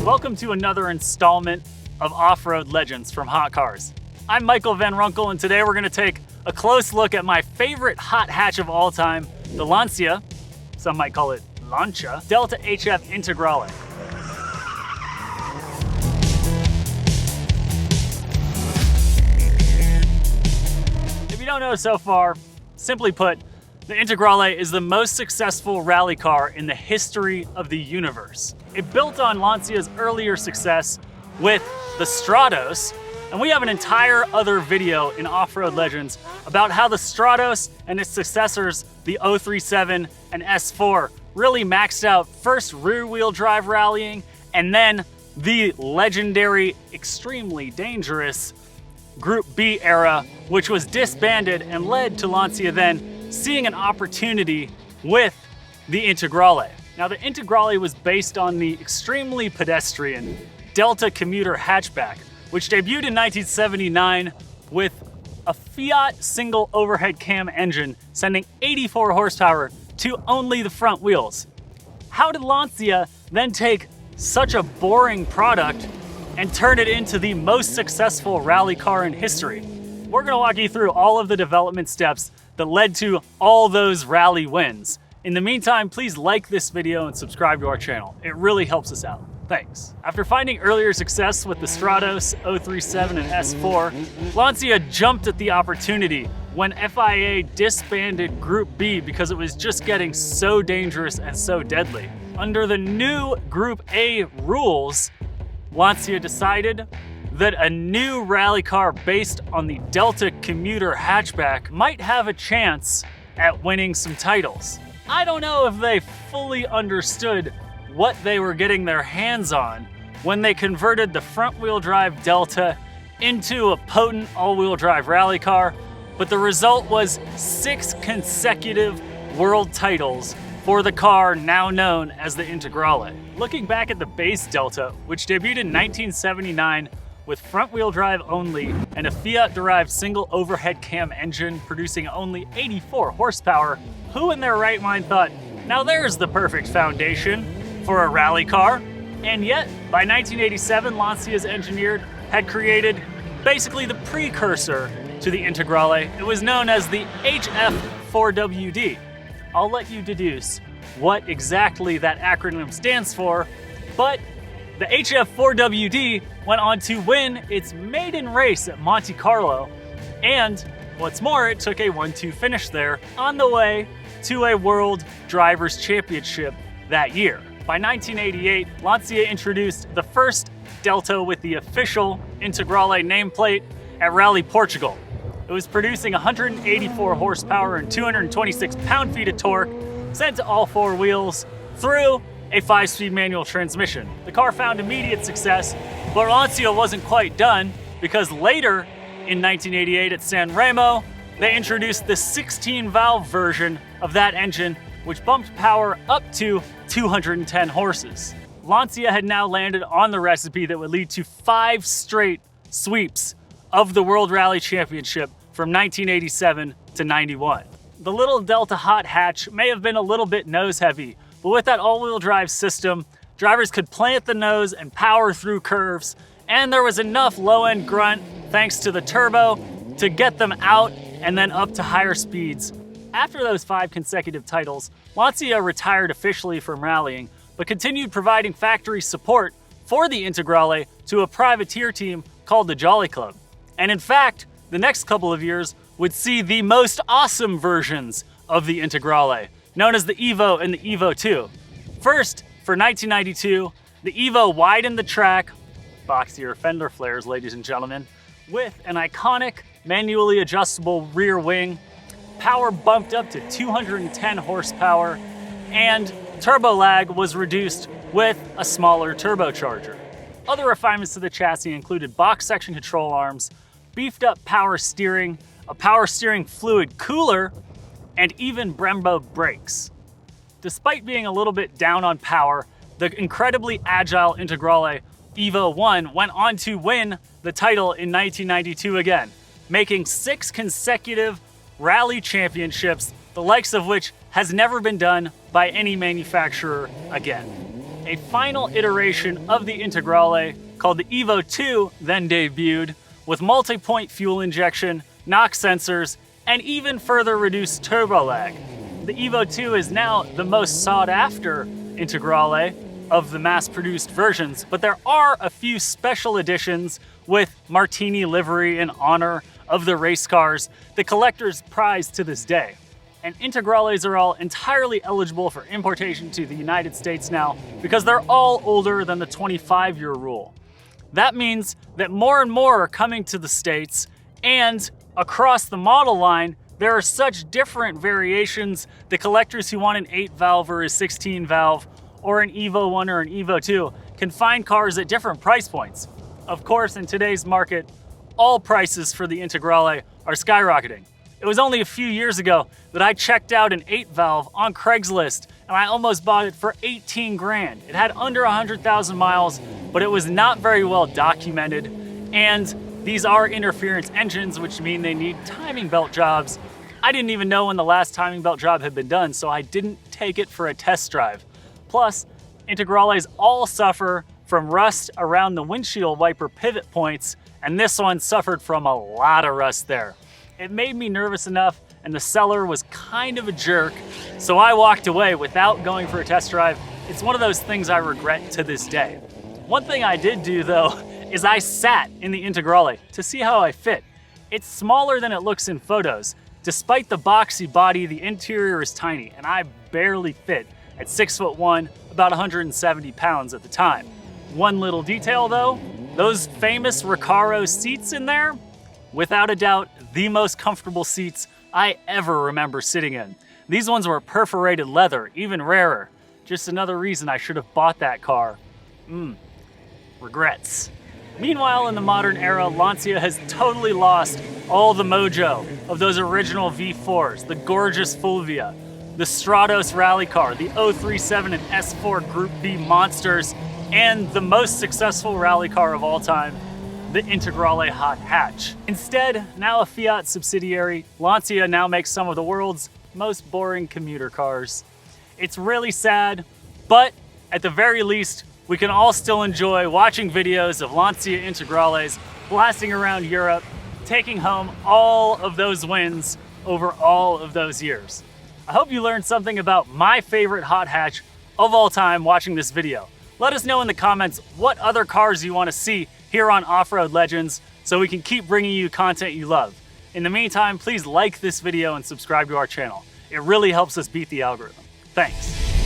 Welcome to another installment of Off-Road Legends from Hot Cars. I'm Michael Van Runkel, and today we're going to take a close look at my favorite hot hatch of all time, the Lancia, some might call it Lancia, Delta HF Integrale. If you don't know so far, simply put, the Integrale is the most successful rally car in the history of the universe. It built on Lancia's earlier success with the Stratos, and we have an entire other video in Off-Road Legends about how the Stratos and its successors, the 037 and S4, really maxed out first rear-wheel drive rallying, and then the legendary, extremely dangerous Group B era, which was disbanded and led to Lancia then seeing an opportunity with the Integrale. Now, the Integrale was based on the extremely pedestrian Delta commuter hatchback, which debuted in 1979 with a Fiat single overhead cam engine sending 84 horsepower to only the front wheels. How did Lancia then take such a boring product and turn it into the most successful rally car in history? We're gonna walk you through all of the development steps that led to all those rally wins. In the meantime, please like this video and subscribe to our channel. It really helps us out. Thanks. After finding earlier success with the Stratos, 037, and S4, Lancia jumped at the opportunity when FIA disbanded Group B because it was just getting so dangerous and so deadly. Under the new Group A rules, Lancia decided that a new rally car based on the Delta commuter hatchback might have a chance at winning some titles. I don't know if they fully understood what they were getting their hands on when they converted the front-wheel drive Delta into a potent all-wheel drive rally car, but the result was 6 consecutive world titles for the car now known as the Integrale. Looking back at the base Delta, which debuted in 1979 with front-wheel drive only and a Fiat-derived single overhead cam engine producing only 84 horsepower, who in their right mind thought, now there's the perfect foundation for a rally car? And yet, by 1987, Lancia's engineer had created basically the precursor to the Integrale. It was known as the HF4WD. I'll let you deduce what exactly that acronym stands for, but the HF4WD went on to win its maiden race at Monte Carlo, and what's more, it took a 1-2 finish there on the way to a World Drivers' Championship that year. By 1988, Lancia introduced the first Delta with the official Integrale nameplate at Rally Portugal. It was producing 184 horsepower and 226 pound-feet of torque, sent to all 4 wheels through a 5-speed manual transmission. The car found immediate success, but Lancia wasn't quite done because later in 1988 at San Remo, they introduced the 16-valve version of that engine, which bumped power up to 210 horses. Lancia had now landed on the recipe that would lead to 5 straight sweeps of the World Rally Championship from 1987 to 91. The little Delta hot hatch may have been a little bit nose heavy, but with that all-wheel drive system, drivers could plant the nose and power through curves, and there was enough low-end grunt, thanks to the turbo, to get them out and then up to higher speeds. After those 5 consecutive titles, Lancia retired officially from rallying, but continued providing factory support for the Integrale to a privateer team called the Jolly Club. And in fact, the next couple of years would see the most awesome versions of the Integrale, known as the Evo and the Evo 2. First, for 1992, the Evo widened the track, boxier fender flares, ladies and gentlemen, with an iconic manually adjustable rear wing, power bumped up to 210 horsepower, and turbo lag was reduced with a smaller turbocharger. Other refinements to the chassis included box section control arms, beefed up power steering, a power steering fluid cooler, and even Brembo brakes. Despite being a little bit down on power, the incredibly agile Integrale Evo 1 went on to win the title in 1992 again, making 6 consecutive rally championships, the likes of which has never been done by any manufacturer again. a final iteration of the Integrale called the Evo 2 then debuted with multi-point fuel injection, knock sensors, and even further reduced turbo lag. The Evo 2 is now the most sought after Integrale of the mass-produced versions, but there are a few special editions with Martini livery in honor of the race cars the collectors prize to this day. And Integrales are all entirely eligible for importation to the United States now because they're all older than the 25-year rule. That means that more and more are coming to the States, and across the model line, there are such different variations. The collectors who want an 8-valve or a 16-valve or an Evo 1 or an Evo 2 can find cars at different price points. Of course, in today's market, all prices for the Integrale are skyrocketing. It was only a few years ago that I checked out an 8-valve on Craigslist, and I almost bought it for 18 grand. It had under 100,000 miles, but it was not very well documented, and these are interference engines, which mean they need timing belt jobs. I didn't even know when the last timing belt job had been done, so I didn't take it for a test drive. Plus, Integrales all suffer from rust around the windshield wiper pivot points, and this one suffered from a lot of rust there. It made me nervous enough, and the seller was kind of a jerk, so I walked away without going for a test drive. It's one of those things I regret to this day. One thing I did do though, is I sat in the Integrale to see how I fit. It's smaller than it looks in photos. Despite the boxy body, the interior is tiny, and I barely fit at 6'1", about 170 pounds at the time. One little detail though, those famous Recaro seats in there, without a doubt, the most comfortable seats I ever remember sitting in. These ones were perforated leather, even rarer. Just another reason I should have bought that car. Regrets. Meanwhile, in the modern era, Lancia has totally lost all the mojo of those original V4s, the gorgeous Fulvia, the Stratos rally car, the 037 and S4 Group B monsters, and the most successful rally car of all time, the Integrale Hot Hatch. Instead, now a Fiat subsidiary, Lancia now makes some of the world's most boring commuter cars. It's really sad, but at the very least, we can all still enjoy watching videos of Lancia Integrales blasting around Europe, taking home all of those wins over all of those years. I hope you learned something about my favorite hot hatch of all time watching this video. Let us know in the comments what other cars you want to see here on Off-Road Legends so we can keep bringing you content you love. In the meantime, please like this video and subscribe to our channel. It really helps us beat the algorithm. Thanks.